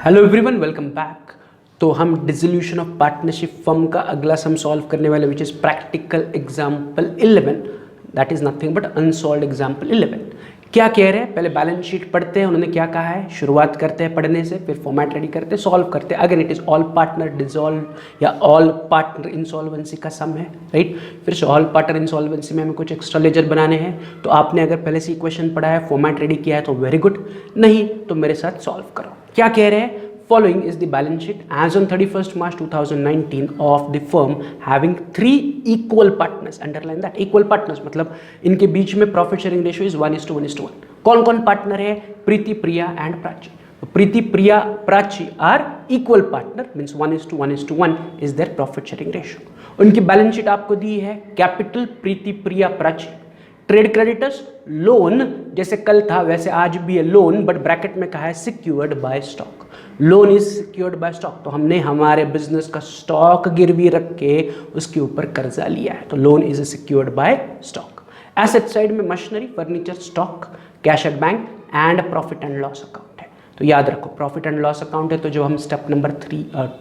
Hello everyone, welcome back. तो हम dissolution of partnership firm का अगला सम सॉल्व करने वाले which is practical example 11, that is nothing but unsolved example 11। क्या कह रहे हैं, पहले बैलेंस शीट पढ़ते हैं, उन्होंने क्या कहा है, शुरुआत करते हैं पढ़ने से, फिर फॉर्मेट रेडी करते हैं, सॉल्व करते हैं। Again it is all partner dissolve या ऑल पार्टनर इंसॉल्वेंसी का सम है, राइट। फिर से ऑल पार्टनर इंसॉल्वेंसी में हमें कुछ एक्स्ट्रा लेजर बनाने हैं। तो आपने अगर पहले से इक्वेशन पढ़ा है, फॉर्मेट रेडी किया है तो वेरी गुड, नहीं तो मेरे साथ सॉल्व करो। क्या कह रहे हैं, following is the balance sheet as on 31st March 2019 of the firm having 3 equal partners, underline that, equal partners मतलब इनके बीच में profit sharing ratio is 1:1:1। कौन कौन पार्टनर है, प्रीति, प्रिया एंड प्राची। तो Preeti, Priya, Prachi are equal partner, means 1:1:1 is there profit sharing ratio. उनकी balance sheet आपको दी है, capital Preeti, Priya, Prachi, trade creditors, loan जैसे कल था वैसे आज भी है लोन, बट ब्रैकेट में कहा है secured by stock. Loan is secured by stock, तो हमने हमारे बिजनेस का स्टॉक गिरवी रख के उसके ऊपर कर्जा लिया है, तो loan is secured by stock. Asset side में machinery, furniture, stock, cash at bank and profit and loss account है। तो याद रखो प्रॉफिट एंड लॉस अकाउंट है, तो जब हम स्टेप नंबर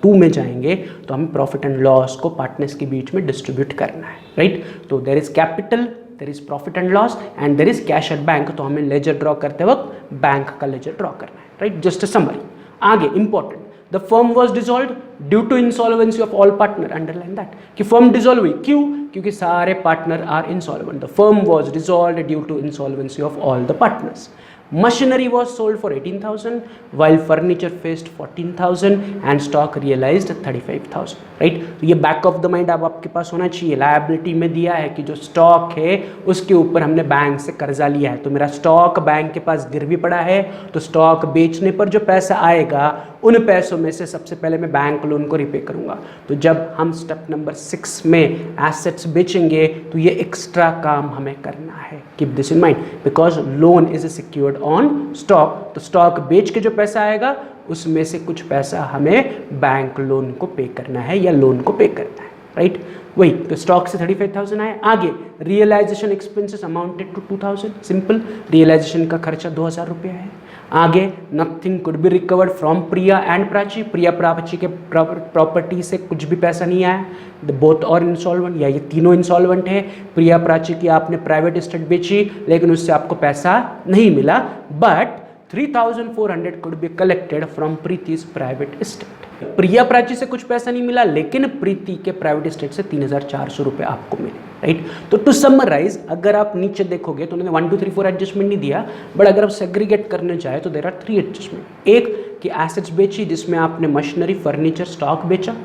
2 में जाएंगे तो हमें प्रॉफिट एंड लॉस को पार्टनर्स के बीच में डिस्ट्रीब्यूट करना है, राइट। तो there is capital, there is profit and loss and there is cash at bank, तो हमें लेजर ड्रॉ करते वक्त बैंक का लेजर ड्रॉ करना है, राइट। Just a summary. आगे important, the firm was dissolve due to insolvency of all partner, underline that, कि firm dissolve हुई, क्यों, क्योंकि सारे partner are insolvent. The firm was dissolve due to insolvency of all the partners. Machinery was sold for 18,000 while furniture faced 14,000 and stock realized 35,000, right। तो ये back of the mind अब आपके पास होना चाहिए। लायबिलिटी में दिया है कि जो स्टॉक है उसके ऊपर हमने बैंक से कर्जा लिया है, तो मेरा स्टॉक बैंक के पास गिरवी पड़ा है, तो स्टॉक बेचने पर जो पैसा आएगा उन पैसों में से सबसे पहले मैं बैंक लोन को रिपे करूंगा। तो जब हम स्टेप नंबर 6 में एसेट्स बेचेंगे तो ये एक्स्ट्रा काम हमें करना है, keep this in mind, because loan is secured on stock. तो स्टॉक बेच के जो पैसा आएगा उसमें से कुछ पैसा हमें बैंक लोन को पे करना है या लोन को पे करना है, राइट। वही तो स्टॉक से 35,000 आए। आगे realization expenses amounted to 2,000, simple, realization का खर्चा 2,000 रुपया है। आगे nothing could be recovered from Priya and Prachi, Priya Prachi के प्रॉपर्टी से कुछ भी पैसा नहीं आया, बोथ और इंसॉल्वेंट, या ये तीनों इंसॉल्वेंट है। प्रिया प्राची की आपने प्राइवेट एस्टेट बेची लेकिन उससे आपको पैसा नहीं मिला, but 3,400 could be collected from Preeti's private estate. Priya Prachi से कुछ पैसा नहीं मिला लेकिन प्रीति के प्राइवेट एस्टेट से 3,400 रुपये आपको मिले, राइट। तो टू समराइज, अगर आप नीचे देखोगे तो उन्होंने 1 2 3 4 एडजस्टमेंट नहीं दिया, बट अगर आप सेग्रीगेट करने जाए तो देयर आर 3 एडजस्टमेंट। एक कि एसेट्स बेची जिसमें आपने मशीनरी, फर्नीचर, स्टॉक बेचा।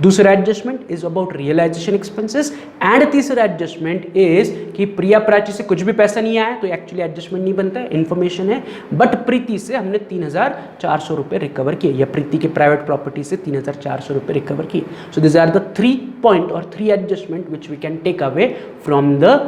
दूसरा adjustment is about realisation expenses and तीसरा एडजस्टमेंट इज कि प्रिया प्राची से कुछ भी पैसा नहीं आया, तो एक्चुअली एडजस्टमेंट नहीं बनता है, इन्फॉर्मेशन है, बट प्रीति से हमने 3,400 रुपये रिकवर किए, या प्रीति के प्राइवेट प्रॉपर्टी से 3,400 रुपये रिकवर किए। So this are the 3 point और 3 adjustment which we can take away from the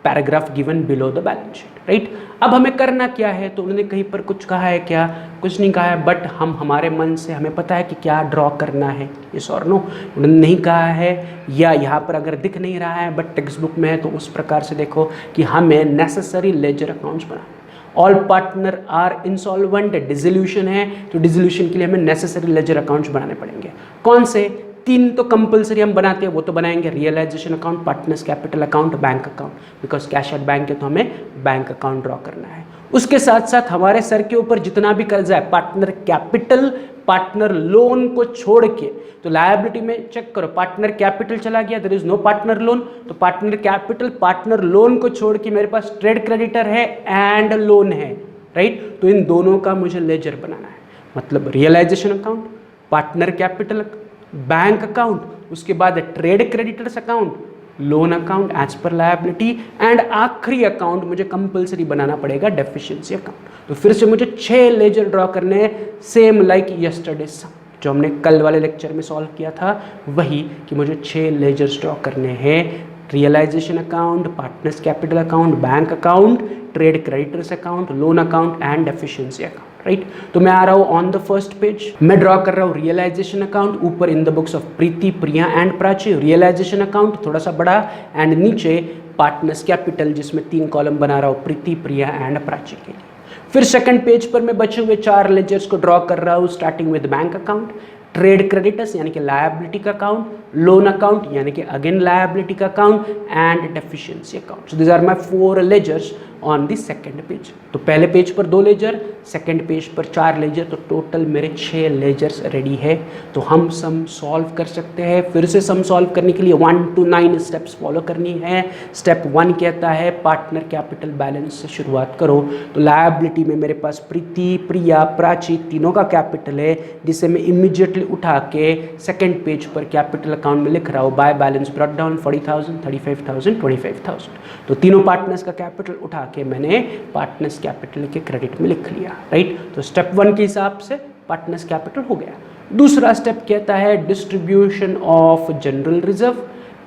paragraph given below the balance sheet, right. अब हमें करना क्या है, तो उन्होंने कहीं पर कुछ कहा है क्या, कुछ नहीं कहा है, बट हम हमारे मन से हमें पता है कि क्या ड्रॉ करना है, यस और नो। उन्होंने नहीं कहा है, या यहाँ पर अगर दिख नहीं रहा है बट टेक्स्ट बुक में है तो उस प्रकार से देखो कि हमें नेसेसरी लेजर अकाउंट्स बनाना। All partner are insolvent, dissolution है, तो डिसोल्यूशन के लिए हमें नेसेसरी लेजर अकाउंट्स बनाने पड़ेंगे। कौन से 3 तो कंपलसरी हम बनाते हैं, वो तो बनाएंगे, realisation account, partners capital account, bank account, because cash at bank है तो हमें बैंक अकाउंट ड्रॉ करना है। उसके साथ साथ हमारे सर के ऊपर जितना भी कर्जा है, पार्टनर कैपिटल, पार्टनर लोन को छोड़ के, तो लायबिलिटी में चेक करो, पार्टनर कैपिटल चला गया, there is no partner loan, तो पार्टनर कैपिटल, पार्टनर लोन को छोड़ के मेरे पास ट्रेड क्रेडिटर है एंड लोन है, राइट। तो इन दोनों का मुझे लेजर बनाना है, मतलब realisation account, partner capital, bank account, उसके बाद trade creditors account, loan account as per liability, and आखिरी अकाउंट मुझे कंपलसरी बनाना पड़ेगा डेफिशिएंसी अकाउंट। तो फिर से मुझे 6 लेजर ड्रॉ करने हैं, सेम लाइक यस्टरडे जो हमने कल वाले लेक्चर में सॉल्व किया था, वही कि मुझे 6 लेजर्स ड्रॉ करने हैं, realisation account, partners capital account, bank account, trade creditors account, loan account and deficiency account, right. तो मैं आ रहा हूँ ऑन द फर्स्ट पेज, मैं ड्रॉ कर रहा हूँ रियलाइजेशन अकाउंट, ऊपर in the books of Preeti, Priya and Prachi, realisation account थोड़ा सा बड़ा, एंड नीचे पार्टनर्स कैपिटल जिसमें 3 कॉलम बना रहा हूँ प्रीति, प्रिया एंड प्राची के लिए। फिर सेकंड पेज पर मैं बचे हुए 4 लेजर्स को ड्रॉ कर रहा हूँ, starting with bank account, trade creditors यानी कि लायबिलिटी का अकाउंट, लोन अकाउंट यानी कि अगेन लायबिलिटी का account and deficiency account. So this are my 4 ledgers on the second page. तो पहले पेज पर 2 लेजर, सेकंड पेज पर 4 लेजर, तो टोटल मेरे 6 लेजर्स रेडी है. तो हम सम सॉल्व कर सकते हैं. फिर से सम सॉल्व करने के लिए 1 to 9 स्टेप्स फॉलो करनी है. स्टेप 1 कहता है पार्टनर कैपिटल बैलेंस से शुरुआत करो. तो लायबिलिटी में मेरे पास प्रीति, प्रिया, प्राची तीनों का कैपिटल है, जिसे मैं इमीडिएटली उठा के सेकंड पेज पर कैपिटल अकाउंट में लिख रहा हूँ. By balance brought down 40,000, 35,000, 25,000. तो तीनों पार्टनर्स का कैपिटल उठा के मैंने पार्टनर्स कैपिटल के क्रेडिट में लिख लिया. राइट. तो स्टेप 1 के हिसाब से पार्टनर्स कैपिटल हो गया. दूसरा स्टेप कहता है distribution of general reserve,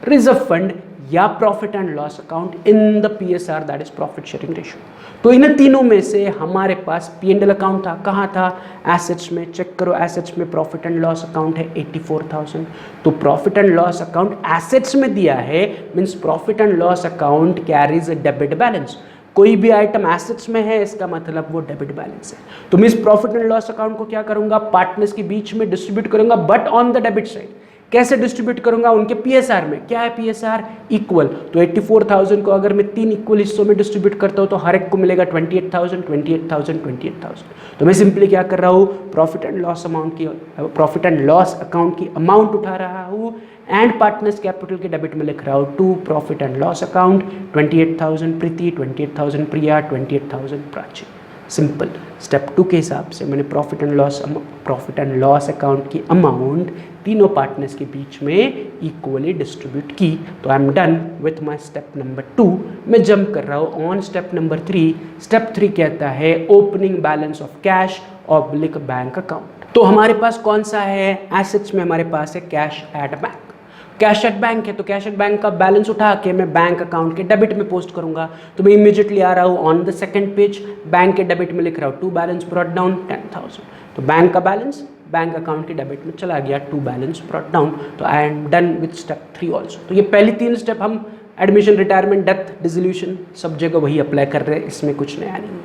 reserve fund या profit and loss account in the PSR, that is profit sharing ratio. तो इन तीनों में से हमारे पास P&L अकाउंट था. कहाँ था? एसेट्स में. चेक करो, एसेट्स में प्रॉफिट एंड लॉस अकाउंट है 84,000. तो profit and loss account assets में दिया है, means profit and loss account carries a debit balance. कोई भी आइटम एसेट्स में है इसका मतलब वो डेबिट बैलेंस है. तो मैं इस प्रॉफिट एंड लॉस अकाउंट को क्या करूंगा? पार्टनर्स के बीच में डिस्ट्रीब्यूट करूंगा, but on the debit side. कैसे डिस्ट्रीब्यूट करूंगा? उनके PSR में. क्या है PSR? इक्वल. तो 84,000 को अगर मैं 3 इक्वल हिस्सों में डिस्ट्रीब्यूट करता हूं तो हर एक को मिलेगा 28,000, 28,000, 28,000. तो मैं सिंपली क्या कर रहा हूं? प्रॉफिट एंड लॉस अकाउंट की अमाउंट उठा रहा हूं एंड पार्टनर्स कैपिटल के डेबिट में लिख रहा हूं to profit and loss account 28,000 Preeti, 28,000 Priya, 28,000 Prachi. Simple. Step 2 के हिसाब से मैंने प्रॉफिट एंड लॉस अकाउंट की अमाउंट तीनों पार्टनर्स के बीच में इक्वली डिस्ट्रीब्यूट की. तो I am done with my step number 2. मैं जंप कर रहा हूँ ऑन स्टेप नंबर 3. स्टेप 3 कहता है opening balance of cash oblique bank account. तो हमारे पास कौन सा है? एसेट्स में हमारे पास है cash at bank. Cash at bank है तो कैश एट बैंक का बैलेंस उठा के मैं बैंक अकाउंट के डेबिट में पोस्ट करूंगा. तो मैं इमीडिएटली आ रहा हूँ on the second page, bank के डेबिट में लिख रहा हूँ टू बैलेंस ब्रॉट डाउन 10,000. तो बैंक का बैलेंस बैंक अकाउंट के डेबिट में चला गया, टू बैलेंस ब्रॉट डाउन. तो I am done with step 3 also. तो ये पहली 3 स्टेप हम एडमिशन, रिटायरमेंट, डेथ, डिसोल्यूशन सब जगह वही अप्लाई कर रहे हैं, इसमें कुछ नया नहीं है.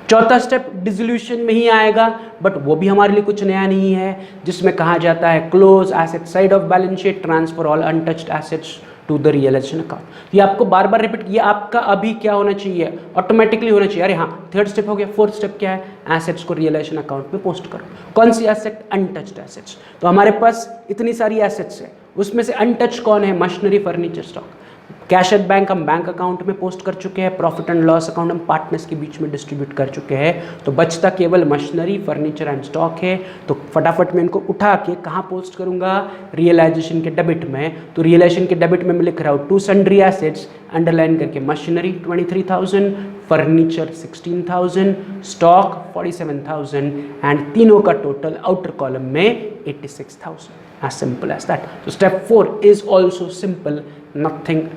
चौथा स्टेप डिसोल्यूशन में ही आएगा, बट वो भी हमारे लिए कुछ नया नहीं है, जिसमें कहा जाता है close asset side of balance sheet, transfer all untouched assets to the realisation account. ये आपको बार बार रिपीट किया. आपका अभी क्या होना चाहिए? ऑटोमेटिकली होना चाहिए. अरे हाँ, थर्ड स्टेप हो गया. फोर्थ स्टेप क्या है? एसेट्स को रियलाइजेशन अकाउंट में पोस्ट करो. कौन सी एसेट? Untouched assets. तो हमारे पास इतनी सारी एसेट्स है, उसमें से अनटच कौन है? Machinery, furniture, stock. Cash at bank हम बैंक अकाउंट में पोस्ट कर चुके हैं, प्रॉफिट एंड लॉस अकाउंट हम पार्टनर्स के बीच में डिस्ट्रीब्यूट कर चुके हैं. तो बचता केवल मशीनरी, फर्नीचर एंड स्टॉक है. तो फटाफट मैं इनको उठा के कहाँ पोस्ट करूंगा? रियलाइजेशन के डेबिट में. तो रियलाइजेशन के डेबिट में मैं लिख रहा हूँ टू सन्ड्री एसेट्स, अंडरलाइन करके मशीनरी 23,000, फर्नीचर 16,000, स्टॉक 47,000 एंड तीनों का टोटल आउटर कॉलम में 86,000. as simple as that. So step 4 is also simple, nothing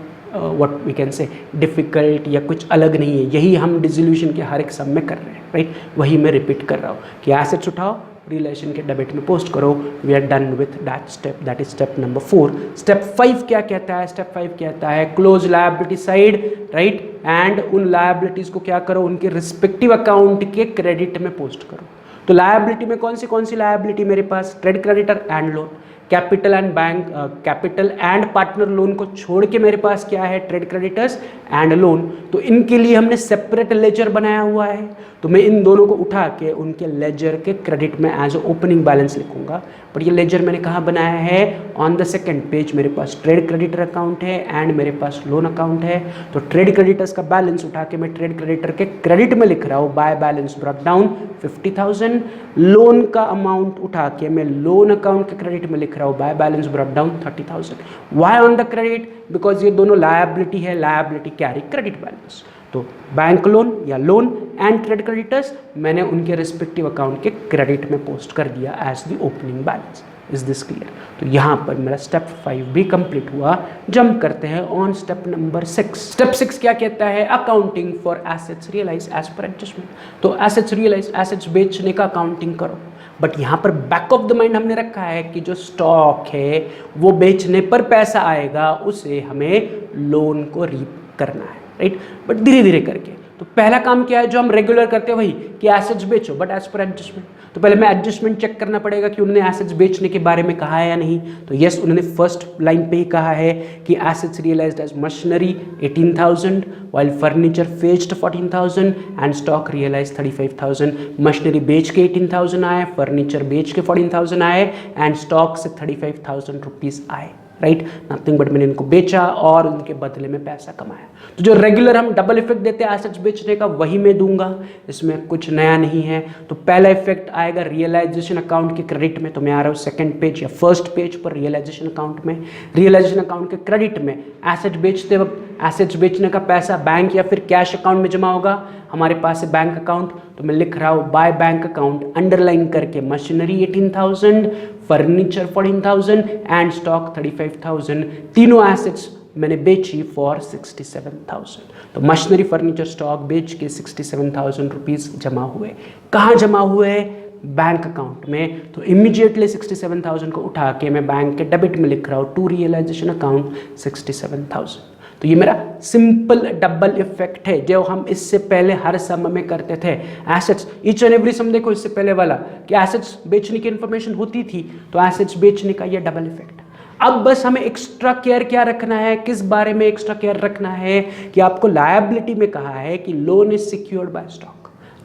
what we can say difficult या कुछ अलग नहीं है. यही हम डिसोल्यूशन के हर एक सब में कर रहे हैं. राइट. वही मैं रिपीट कर रहा हूँ कि एसेट्स उठाओ, रिलेशन के डेबिट में पोस्ट करो. We are done with that step, that is step number 4. Step 5 क्या कहता है? स्टेप 5 कहता है close liability side, right, and उन लायबिलिटीज को क्या करो? उनके रिस्पेक्टिव अकाउंट के क्रेडिट में पोस्ट करो. तो लायबिलिटी में कौन सी लायबिलिटी मेरे पास? Trade creditor and loan. Capital and bank, capital and partner loan को छोड़ के मेरे पास क्या है? Trade creditors and loan. तो इनके लिए हमने सेपरेट लेजर बनाया हुआ है. तो मैं इन दोनों को उठा के उनके लेजर के क्रेडिट में एज ओपनिंग बैलेंस लिखूंगा. बट ये लेजर मैंने कहाँ बनाया है? ऑन द सेकंड पेज मेरे पास ट्रेड क्रेडिटर अकाउंट है एंड मेरे पास लोन अकाउंट है. तो ट्रेड क्रेडिटर्स का बैलेंस उठा के मैं ट्रेड क्रेडिटर के क्रेडिट में लिख रहा हूँ. By balance brought down 50,000. Loan का अमाउंट उठा के मैं लोन अकाउंट के क्रेडिट में लिख रहा हूँ. By balance brought down 30,000. Why on the credit? Because ये दोनों लायबिलिटी है, लायबिलिटी कैरी क्रेडिट बैलेंस. तो बैंक लोन या लोन एंड ट्रेड क्रेडिटर्स मैंने उनके रिस्पेक्टिव अकाउंट के क्रेडिट में पोस्ट कर दिया as the opening balance. Is this clear? तो यहाँ पर मेरा स्टेप 5 भी कंप्लीट हुआ. जंप करते हैं ऑन स्टेप नंबर 6. स्टेप 6 क्या कहता है? Accounting for assets realise as per adjustment. तो एसेट्स रियलाइज, एसेट्स बेचने का अकाउंटिंग करो. बट यहाँ पर बैक ऑफ द माइंड हमने रखा है कि जो स्टॉक है वो बेचने पर पैसा आएगा, उसे हमें लोन को रीप करना है. राइट. बट धीरे धीरे करके तो पहला काम क्या है जो हम रेगुलर करते हैं वही कि एसेट्स बेचो, बट एज पर एडजस्टमेंट। तो पहले मैं एडजस्टमेंट चेक करना पड़ेगा कि उन्होंने एसेट्स बेचने के बारे में कहा है या नहीं। तो यस, उन्होंने फर्स्ट लाइन पे ही कहा है कि assets realised as machinery 18,000 while furniture fetched 14,000 and stock realise 35,000। Machinery बेच के 18,000 आए, फर्नीचर बेच के 14,000 आए एंड स्टॉक से 35,000 रुपीज आए, राइट। नथिंग बट मैंने इनको बेचा और उनके बदले में पैसा कमाया। तो जो रेगुलर हम डबल इफेक्ट देते हैं एसेट्स बेचने का वही मैं दूंगा, इसमें कुछ नया नहीं है। तो पहला इफेक्ट आएगा रियलाइजेशन अकाउंट के क्रेडिट में। तो मैं आ रहा हूँ सेकंड पेज या फर्स्ट पेज पर रियलाइजेशन अकाउंट में। रियलाइजेशन अकाउंट के क्रेडिट में एसेट बेचते वक्त एसेट्स बेचने का पैसा बैंक या फिर कैश अकाउंट में जमा होगा। हमारे पास है बैंक अकाउंट, तो मैं लिख रहा हूँ बाय बैंक अकाउंट अंडरलाइन करके मशीनरी 18,000, फर्नीचर 14,000 एंड स्टॉक 35,000। तीनों एसेट्स मैंने बेची फॉर 67,000। तो मशीनरी फर्नीचर स्टॉक बेच के 67,000 रुपीज़ जमा हुए। कहाँ जमा हुए? बैंक अकाउंट में। तो इमीडिएटली 67,000 को उठा के मैं बैंक के डेबिट में लिख रहा हूँ टू रियलाइजेशन अकाउंट 67,000। तो ये मेरा सिंपल डबल इफेक्ट है जो हम इससे पहले हर सम में करते थे। Assets each and every sum देखो इससे पहले वाला कि एसेट्स बेचने की इंफॉर्मेशन होती थी, तो एसेट्स बेचने का ये डबल इफेक्ट। अब बस हमें एक्स्ट्रा केयर क्या रखना है, किस बारे में एक्स्ट्रा केयर रखना है कि आपको लायबिलिटी में कहा है कि loan is secured by stock.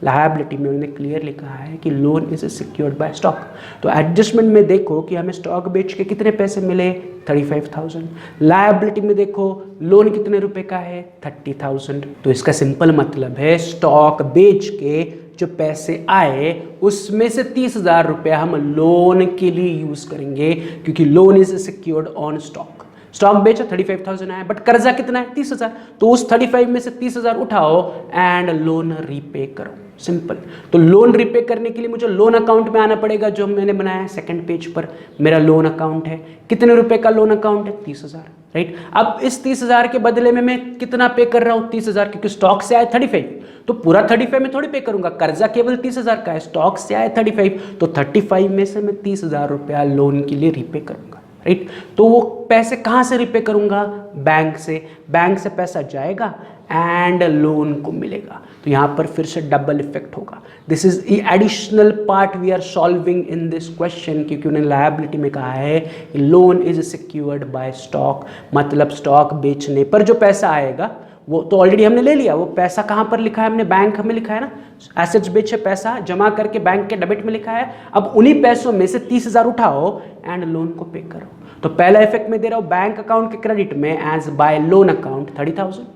Liability में उन्होंने क्लियरली कहा है कि loan is secured by stock. तो एडजस्टमेंट में देखो कि हमें स्टॉक बेच के कितने पैसे मिले 35,000। लायबिलिटी में देखो लोन कितने रुपए का है 30,000। तो इसका सिंपल मतलब है स्टॉक बेच के जो पैसे आए उसमें से 30,000 रुपया हम लोन के लिए यूज करेंगे क्योंकि loan is secured on stock. Stock बेचा 35,000 आया, बट कर्जा कितना है 30,000। तो उस 35 में से 30,000 उठाओ एंड लोन रीपे करो, सिंपल। तो लोन रीपे करने के लिए मुझे लोन अकाउंट में आना पड़ेगा जो मैंने बनाया है सेकंड पेज पर। मेरा लोन अकाउंट है, कितने रुपए का लोन अकाउंट है 30,000, राइट। अब इस 30,000 के बदले में मैं कितना पे कर रहा हूँ 30,000, क्योंकि स्टॉक से आए 35, तो पूरा 35 में थोड़ी पे करूंगा, कर्जा केवल 30,000 का है, स्टॉक से आए 35, तो 35 में से मैं 30,000 रुपया लोन के लिए रीपे करूंगा, राइट। तो वो पैसे कहाँ से रिपे करूंगा? बैंक से। बैंक से पैसा जाएगा एंड लोन को मिलेगा। तो यहाँ पर फिर से डबल इफेक्ट होगा। This is the additional part we are solving in this question, क्योंकि उन्हें लायबिलिटी में कहा है कि loan is secured by stock. मतलब स्टॉक बेचने पर जो पैसा आएगा वो तो ऑलरेडी हमने ले लिया। वो पैसा कहाँ पर लिखा है हमने? बैंक हमें लिखा है ना, एसेट्स बेचे पैसा जमा करके बैंक के डेबिट में लिखा है। अब उन्हीं पैसों में से 30,000 उठाओ एंड लोन को पे करो। तो पहला इफेक्ट में दे रहा हूँ बैंक अकाउंट के क्रेडिट में as by loan account 30,000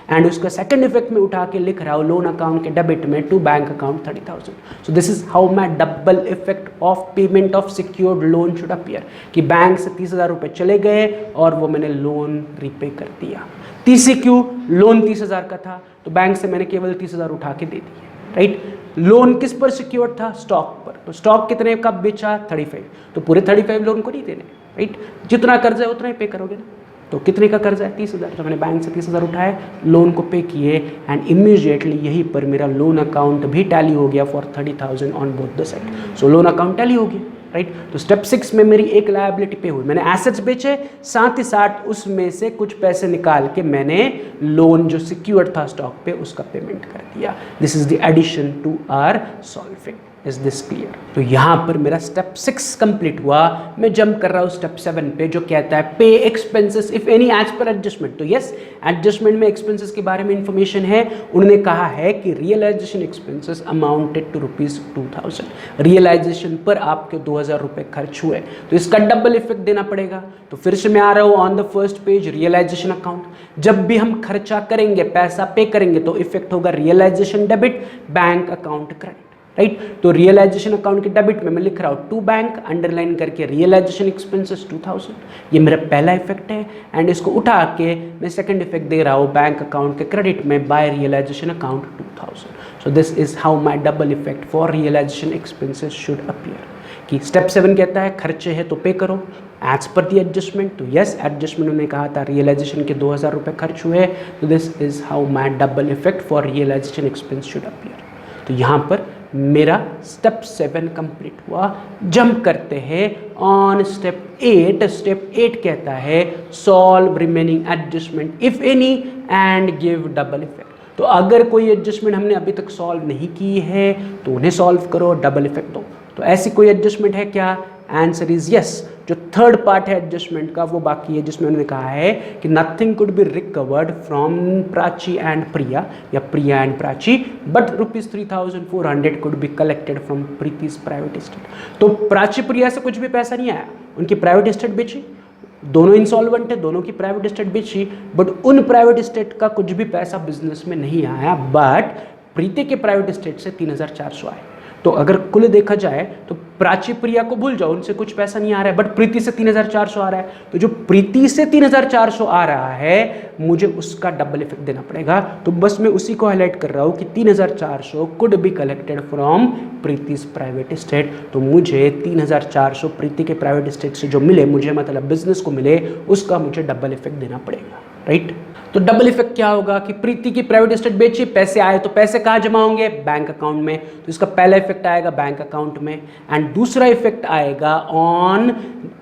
and उसका सेकंड इफेक्ट में उठा के लिख रहा हूँ लोन अकाउंट के डेबिट में to bank account 30,000। So this is how my double effect of payment of secured loan should appear, कि बैंक से 30,000 रुपये चले गए और वो मैंने लोन रीपे कर दिया। तीसरी क्यों? लोन 30,000 का था तो बैंक से मैंने केवल 30,000 उठा के दे दिए, राइट। लोन किस पर सिक्योर्ड था? स्टॉक पर। तो स्टॉक कितने का बेचा 35, तो पूरे 35 लोन को नहीं देने, राइट। जितना कर्जा है उतना ही पे करोगे ना। तो कितने का कर्जा है 30,000, तो मैंने बैंक से 30,000 उठाए, लोन को पे किए एंड इमीडिएटली यहीं पर मेरा लोन अकाउंट भी टैली हो गया for 30,000 on both the side. So loan account tally हो गया, राइट। तो स्टेप 6 में मेरी एक लायबिलिटी पे हुई, मैंने एसेट्स बेचे, साथ ही साथ उसमें से कुछ पैसे निकाल के मैंने लोन जो सिक्योर्ड था स्टॉक पे उसका पेमेंट कर दिया। This is the addition to our solving. Is this clear? तो यहाँ पर मेरा स्टेप 6 कंप्लीट हुआ। मैं जंप कर रहा हूँ स्टेप 7 पे जो कहता है pay expenses if any as per adjustment. तो यस, एडजस्टमेंट में एक्सपेंसेस के बारे में इंफॉर्मेशन है। उन्होंने कहा है कि realisation expenses amounted to ₹2,000। Realisation पर आपके 2,000 रुपये खर्च हुए, तो इसका डबल इफेक्ट देना पड़ेगा। तो फिर से मैं आ रहा हूँ on the first page realisation account. जब भी हम खर्चा करेंगे, पैसा पे करेंगे, तो इफेक्ट होगा realisation debit, bank account credit, right. तो रियलाइजेशन अकाउंट के डेबिट में मैं लिख रहा हूँ टू बैंक, अंडरलाइन करके रियलाइजेशन एक्सपेंसेस 2,000। ये मेरा पहला इफेक्ट है एंड इसको उठा के मैं सेकंड इफेक्ट दे रहा हूँ बैंक अकाउंट के क्रेडिट में by realisation account 2,000। So this is how my double effect for realisation expenses should appear. कि स्टेप 7 कहता है खर्चे है तो पे करो एज पर दी एडजस्टमेंट। तो यस, एडजस्टमेंट में कहा था रियलाइजेशन के 2,000 रुपये खर्च हुए। तो this is how my double effect for realisation expense should appear. तो यहाँ पर मेरा स्टेप 7 कंप्लीट हुआ। जंप करते हैं ऑन स्टेप 8। स्टेप 8 कहता है solve remaining adjustment if any and give double effect. तो अगर कोई एडजस्टमेंट हमने अभी तक सॉल्व नहीं की है तो उन्हें सॉल्व करो, डबल इफेक्ट दो। तो ऐसी कोई एडजस्टमेंट है क्या? Answer is yes. जो थर्ड पार्ट है एडजस्टमेंट का वो बाकी है, जिसमें उन्होंने कहा है कि nothing could be recovered from Prachi and Priya या Priya and Prachi, but ₹3,400 could be collected from Preeti's private estate. तो प्राची प्रिया से कुछ भी पैसा नहीं आया, उनकी प्राइवेट एस्टेट बेची, दोनों इंसॉल्वेंट है, दोनों की प्राइवेट एस्टेट बेची, बट उन प्राइवेट एस्टेट का कुछ भी पैसा बिजनेस में नहीं आया, बट प्रीति के प्राइवेट एस्टेट से 3,400 आए। तो अगर कुल देखा जाए तो प्राची प्रिया को भूल जाओ, उनसे कुछ पैसा नहीं आ रहा है, बट प्रीति से 3,400 आ रहा है। तो जो प्रीति से 3,400 आ रहा है मुझे उसका डबल इफेक्ट देना पड़ेगा। तो बस मैं उसी को हाईलाइट कर रहा हूं कि 3,400 could be collected from Preeti's private estate. तो मुझे 3,400 प्रीति के प्राइवेट एस्टेट से जो मिले, मुझे मतलब बिजनेस को मिले, उसका मुझे डबल इफेक्ट देना पड़ेगा, राइट। तो डबल इफेक्ट क्या होगा कि प्रीति की प्राइवेट एस्टेट बेची, पैसे आए, तो पैसे कहाँ जमा होंगे? बैंक अकाउंट में। तो इसका पहला इफेक्ट आएगा बैंक अकाउंट में, एंड दूसरा इफेक्ट आएगा ऑन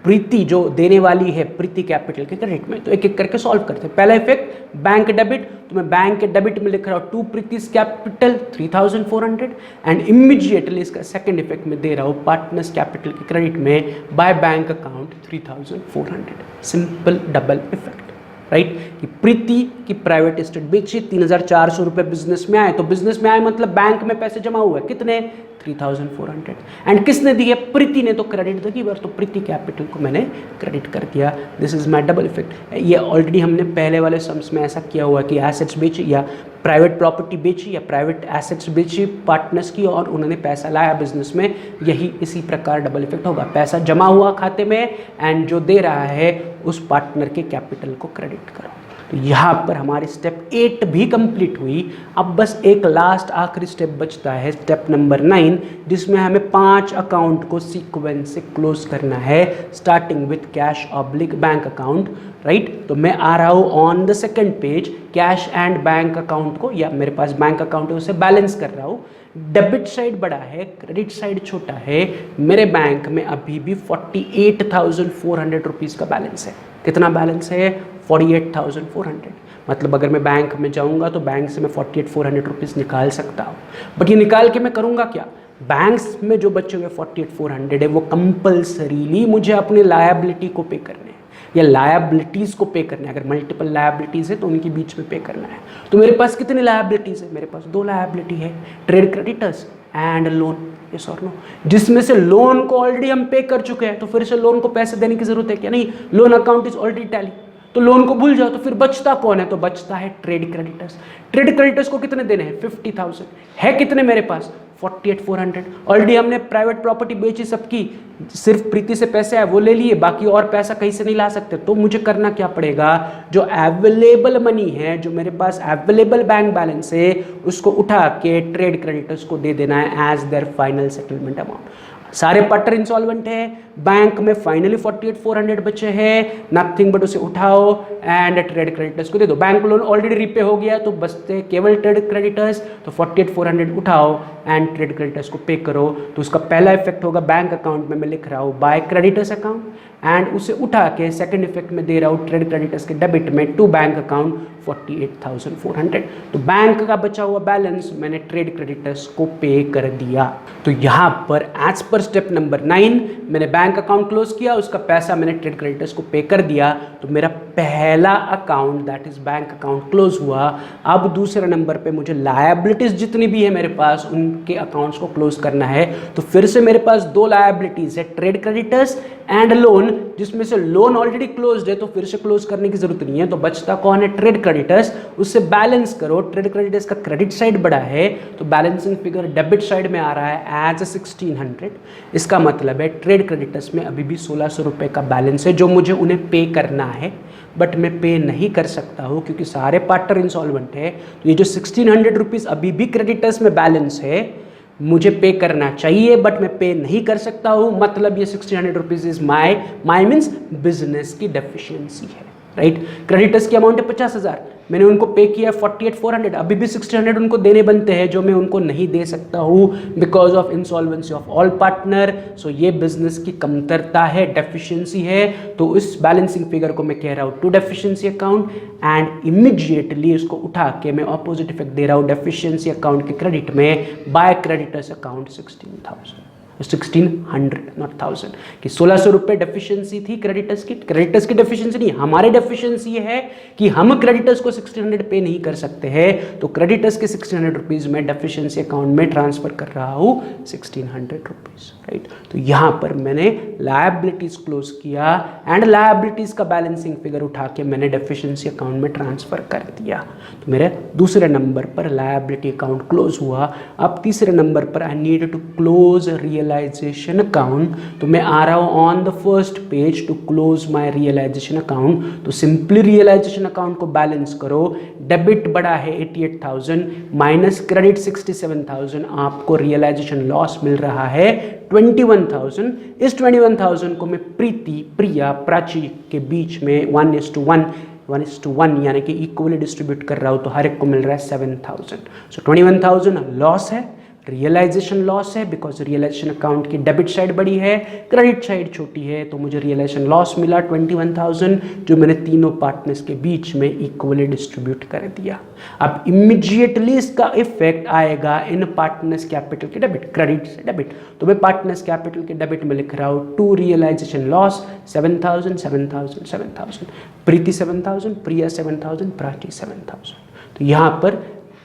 प्रीति जो देने वाली है प्रीति कैपिटल के क्रेडिट में। तो एक एक करके सॉल्व करते हैं। पहला इफेक्ट बैंक डेबिट, तो मैं बैंक के डेबिट में लिख रहा हूँ टू प्रीति's कैपिटल 3,400, एंड इमीडिएटली इसका सेकंड इफेक्ट में दे रहा हूँ पार्टनर्स कैपिटल के क्रेडिट में by bank account 3,400। Simple double effect, right. कि प्रीति की प्राइवेट एस्टेट बेची, 3,400 रुपए बिजनेस में आए, तो बिजनेस में आए मतलब बैंक में पैसे जमा हुए, कितने? 3,400। एंड किसने दिए? प्रीति ने। तो क्रेडिट द गिवर, तो प्रीति कैपिटल को मैंने क्रेडिट कर दिया। This is my double effect. ये ऑलरेडी हमने पहले वाले सम्स में ऐसा किया हुआ कि एसेट्स बेची या प्राइवेट प्रॉपर्टी बेची या प्राइवेट एसेट्स बेची पार्टनर्स की, और उन्होंने पैसा लाया बिजनेस में, यही इसी प्रकार डबल इफेक्ट होगा। पैसा जमा हुआ खाते में एंड जो दे रहा है उस पार्टनर के कैपिटल को क्रेडिट करो। तो यहाँ पर हमारी स्टेप 8 भी कंप्लीट हुई। अब बस एक लास्ट आखिरी स्टेप बचता है, स्टेप नंबर 9, जिसमें हमें 5 अकाउंट को सीक्वेंस से क्लोज करना है, starting with cash oblique bank account, right. तो मैं आ रहा हूँ on the second page, cash and bank account को, या मेरे पास बैंक अकाउंट है उसे बैलेंस कर रहा हूँ। डेबिट साइड बड़ा है, क्रेडिट साइड छोटा है। मेरे बैंक में अभी भी 48,400 रुपीज़ का बैलेंस है। कितना बैलेंस है? 48,400। मतलब अगर मैं बैंक में जाऊंगा तो बैंक से मैं 48,400 रुपीज़ निकाल सकता हूँ। बट ये निकाल के मैं करूँगा क्या? बैंक्स में जो बचे हुए 48,400 है वो कंपल्सरीली मुझे अपने लायबिलिटी को पे करने हैं या लायबिलिटीज़ को पे करना है। अगर मल्टीपल लायबिलिटीज़ है तो उनके बीच में पे करना है। तो मेरे पास कितनी लायबिलिटीज़ है? मेरे पास 2 लायबिलिटी है, trade creditors and loan, yes और नो। जिसमें से लोन को ऑलरेडी हम पे कर चुके हैं, तो फिर से लोन को पैसे देने की जरूरत है क्या? नहीं, loan account is already tally, तो लोन को भूल जाओ। तो फिर बचता कौन है? तो बचता है ट्रेड क्रेडिटर्स। ट्रेड क्रेडिटर्स को कितने देने हैं? 50,000। है कितने मेरे पास? 48,400। ऑलरेडी हमने प्राइवेट प्रॉपर्टी बेची सबकी, सिर्फ प्रीति से पैसे आए वो ले लिए, बाकी और पैसा कहीं से नहीं ला सकते। तो मुझे करना क्या पड़ेगा? जो अवेलेबल मनी है, जो मेरे पास अवेलेबल बैंक बैलेंस है, उसको उठा के ट्रेड क्रेडिटर्स को दे देना है as their final settlement amount. सारे पार्टनर इंसॉल्वेंट है, बैंक में फाइनली 48,400 बचे हैं, नथिंग बट उसे उठाओ एंड ट्रेड क्रेडिटर्स को दे दो। बैंक लोन ऑलरेडी रीपे हो गया तो बचते केवल ट्रेड क्रेडिटर्स। तो 48,400 उठाओ एंड ट्रेड क्रेडिटर्स को पे करो। तो उसका पहला इफेक्ट होगा बैंक अकाउंट में मैं लिख रहा हूँ बाय क्रेडिटर्स अकाउंट, एंड उसे उठा के सेकंड इफेक्ट में दे रहा हूँ ट्रेड क्रेडिटर्स के डेबिट में टू बैंक अकाउंट 48,400। तो बैंक का बचा हुआ बैलेंस मैंने ट्रेड क्रेडिटर्स को पे कर दिया। तो यहाँ पर एज पर स्टेप नंबर 9 मैंने बैंक अकाउंट क्लोज किया, उसका पैसा मैंने ट्रेड क्रेडिटर्स को पे कर दिया। तो मेरा पहला account that is bank account close हुआ। अब दूसरे नंबर पे मुझे लायबिलिटीज जितनी भी है मेरे पास उनके अकाउंट्स को क्लोज करना है। तो फिर से मेरे पास 2 लायबिलिटीज है, ट्रेड क्रेडिटर्स एंड लोन, जिसमें से लोन ऑलरेडी क्लोज्ड है तो फिर से क्लोज करने की जरूरत नहीं है। तो बचता कौन है? Trade creditors. उससे बैलेंस करो। ट्रेड क्रेडिटर्स का क्रेडिट साइड बड़ा है तो बैलेंसिंग फिगर डेबिट साइड में आ रहा है एज 1,600। इसका मतलब है ट्रेड क्रेडिटर्स में अभी भी 1,600 रुपये का बैलेंस है जो मुझे उन्हें पे करना है, बट मैं पे नहीं कर सकता हूँ क्योंकि सारे पार्टनर इंसॉल्वेंट है। तो ये जो 1,600 रुपीज़ अभी भी क्रेडिटर्स में बैलेंस है मुझे पे करना चाहिए, बट मैं पे नहीं कर सकता हूँ। मतलब ये 1,600 rupees is my means business की डेफिशिएंसी है, राइट। क्रेडिटर्स की अमाउंट है 50,000, मैंने उनको पे किया 48,400, अभी भी 1,600 उनको देने बनते हैं जो मैं उनको नहीं दे सकता हूँ because of insolvency of all partner. So ये बिजनेस की कमतरता है, डेफिशिएंसी है। तो इस बैलेंसिंग फिगर को मैं कह रहा हूँ to deficiency account, and immediately इसको उठा के मैं ऑपोजिट इफेक्ट दे रहा हूँ डेफिशिएंसी अकाउंट के क्रेडिट में बाय क्रेडिटर्स अकाउंट 1600 नॉट 1000 कि 1600 रुपये डेफिशिएंसी थी क्रेडिटर्स की डेफिशिएंसी नहीं, हमारे डेफिशिएंसी ये है कि हम क्रेडिटर्स को 1600 पे नहीं कर सकते हैं, तो क्रेडिटर्स के 1600 रुपीज़ में डेफिशिएंसी अकाउंट में ट्रांसफर कर रहा हूँ 1600 रुपीज़, राइट। तो यहाँ पर मैंने लायबिलिटीज क्लोज किया एंड लायबिलिटीज का बैलेंसिंग फिगर उठा के मैंने डेफिशिएंसी अकाउंट में ट्रांसफर कर दिया। तो मेरे दूसरे नंबर पर लायबिलिटी अकाउंट क्लोज हुआ। अब तीसरे नंबर पर I need to close realisation account, तो मैं आ रहा हूँ on the first page to close my realisation account. तो सिंपली रियलाइजेशन अकाउंट को बैलेंस करो, डेबिट बड़ा है 88,000 माइनस क्रेडिट 67,000, आपको रियलाइजेशन लॉस मिल रहा है 21,000। इस 21,000 को मैं प्रिया प्राची के बीच में 1:1 यानी कि इक्वली डिस्ट्रीब्यूट कर रहा हूँ, तो हर एक को मिल रहा है 7,000। सो 21,000 लॉस है, रियलाइजेशन लॉस है बिकॉज रियलाइजेशन अकाउंट की डेबिट साइड बड़ी है, क्रेडिट साइड छोटी है, तो मुझे रियलाइजेशन लॉस मिला 21,000 जो मैंने तीनों पार्टनर्स के बीच में इक्वली डिस्ट्रीब्यूट कर दिया। अब इमीडिएटली इसका इफेक्ट आएगा इन पार्टनर्स कैपिटल के डेबिट, क्रेडिट से डेबिट। तो मैं पार्टनर्स कैपिटल के डेबिट में लिख रहा हूँ टू रियलाइजेशन लॉस 7,000 7,000 7,000, प्रीति 7,000, प्रिया 7,000, प्राची 7,000। तो यहाँ पर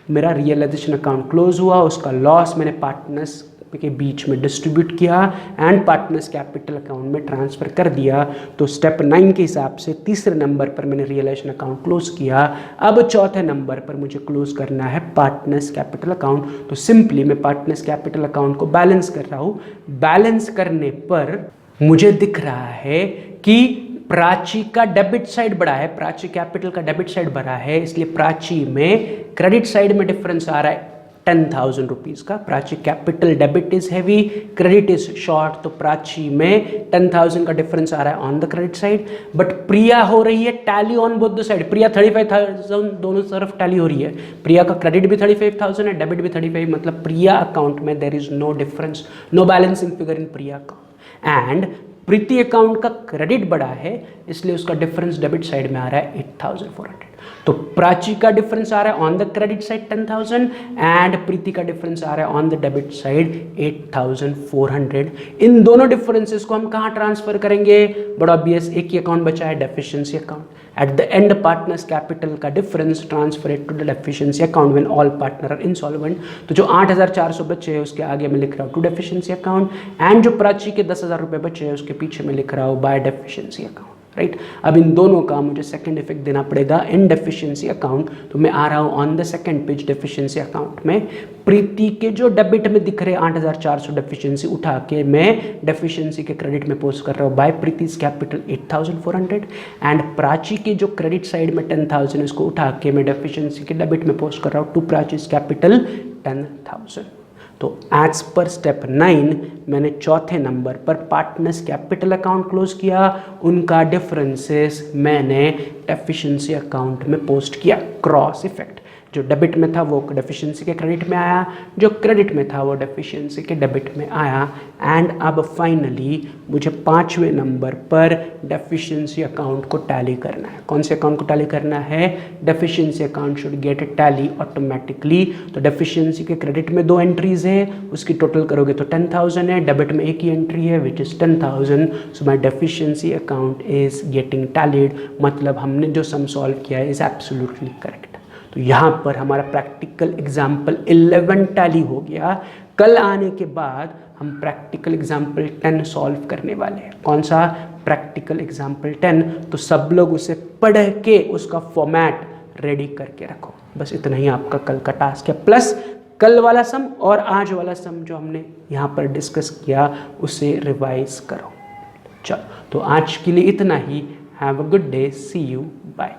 मेरा रियलाइजेशन अकाउंट क्लोज हुआ, उसका लॉस मैंने पार्टनर्स के बीच में डिस्ट्रीब्यूट किया एंड पार्टनर्स कैपिटल अकाउंट में ट्रांसफ़र कर दिया। तो स्टेप 9 के हिसाब से तीसरे नंबर पर मैंने रियलाइजेशन अकाउंट क्लोज किया। अब चौथे नंबर पर मुझे क्लोज करना है पार्टनर्स कैपिटल अकाउंट। तो सिंपली मैं पार्टनर्स कैपिटल अकाउंट को बैलेंस कर रहा हूँ। बैलेंस करने पर मुझे दिख रहा है कि प्राची का डेबिट साइड बढ़ा है, प्राची कैपिटल का डेबिट साइड बढ़ा है, इसलिए प्राची में क्रेडिट साइड में डिफरेंस आ रहा है 10,000 रुपीज़ का। Prachi capital debit is heavy, credit is short, तो प्राची में 10,000 का डिफरेंस आ रहा है on the credit side. But Priya हो रही है tally on both the side, Priya 35,000 दोनों तरफ टैली हो रही है। प्रिया का क्रेडिट भी 35,000 है, डेबिट भी 35, मतलब प्रिया अकाउंट में there is no difference, no balancing figure in Priya account. And Preeti account का क्रेडिट बढ़ा है इसलिए उसका डिफरेंस डेबिट साइड में आ रहा है 8,400। तो प्राची का डिफरेंस आ रहा है on the credit side 10,000 and Preeti का डिफरेंस आ रहा है ऑन द डेबिट साइड 8,400। इन दोनों डिफरेंसेस को हम कहाँ ट्रांसफर करेंगे? बड़ा ऑब्वियस, एक ही अकाउंट बचा है deficiency account. At the end partners capital का difference transfer to the deficiency account when all partner are insolvent. तो जो 8,400 बचे हैं उसके आगे मैं लिख रहा हूँ टू डेफिशिएंसी अकाउंट, एंड जो प्राची के 10,000 रुपये बचे हैं उसके पीछे मैं लिख रहा हूँ बाय डेफिशिएंसी अकाउंट, राइट। अब इन दोनों का मुझे सेकंड इफेक्ट देना पड़ेगा इन डेफिशिएंसी अकाउंट। तो मैं आ रहा हूँ on the second page deficiency account में। प्रीति के जो डेबिट में दिख रहे 8,400 डेफिशिएंसी उठा के मैं डेफिशिएंसी के क्रेडिट में पोस्ट कर रहा हूँ बाय प्रीति's कैपिटल 8,400 एंड प्राची के जो क्रेडिट साइड में 10,000 इसको उठा के मैं डेफिशिएंसी के डेबिट में पोस्ट कर रहा हूँ टू प्राची's कैपिटल 10,000। तो एज पर स्टेप 9 मैंने चौथे नंबर पर पार्टनर्स कैपिटल अकाउंट क्लोज किया, उनका डिफरेंसेस मैंने डेफिशिएंसी अकाउंट में पोस्ट किया। क्रॉस इफेक्ट, जो डेबिट में था वो डेफिशिएंसी के क्रेडिट में आया, जो क्रेडिट में था वो डेफिशिएंसी के डेबिट में आया। एंड अब फाइनली मुझे 5वें नंबर पर डेफिशिएंसी अकाउंट को टैली करना है। कौन से अकाउंट को टैली करना है? Deficiency account should get tally automatically. तो डेफिशिएंसी के क्रेडिट में 2 एंट्रीज है, उसकी टोटल करोगे तो 10,000 है, डेबिट में एक ही एंट्री है which is 10,000। So my deficiency account is getting tallied, मतलब हमने जो सम सॉल्व किया है इज एब्सोल्युटली करेक्ट। तो यहाँ पर हमारा प्रैक्टिकल एग्जाम्पल 11 टैली हो गया। कल आने के बाद हम प्रैक्टिकल एग्जाम्पल 10 सॉल्व करने वाले हैं। कौन सा? Practical example 10। तो सब लोग उसे पढ़ के उसका फॉर्मेट रेडी करके रखो। बस इतना ही आपका कल का टास्क है, प्लस कल वाला सम और आज वाला सम जो हमने यहाँ पर डिस्कस किया उसे रिवाइज करो। चलो, तो आज के लिए इतना ही। Have a good day, see you, bye.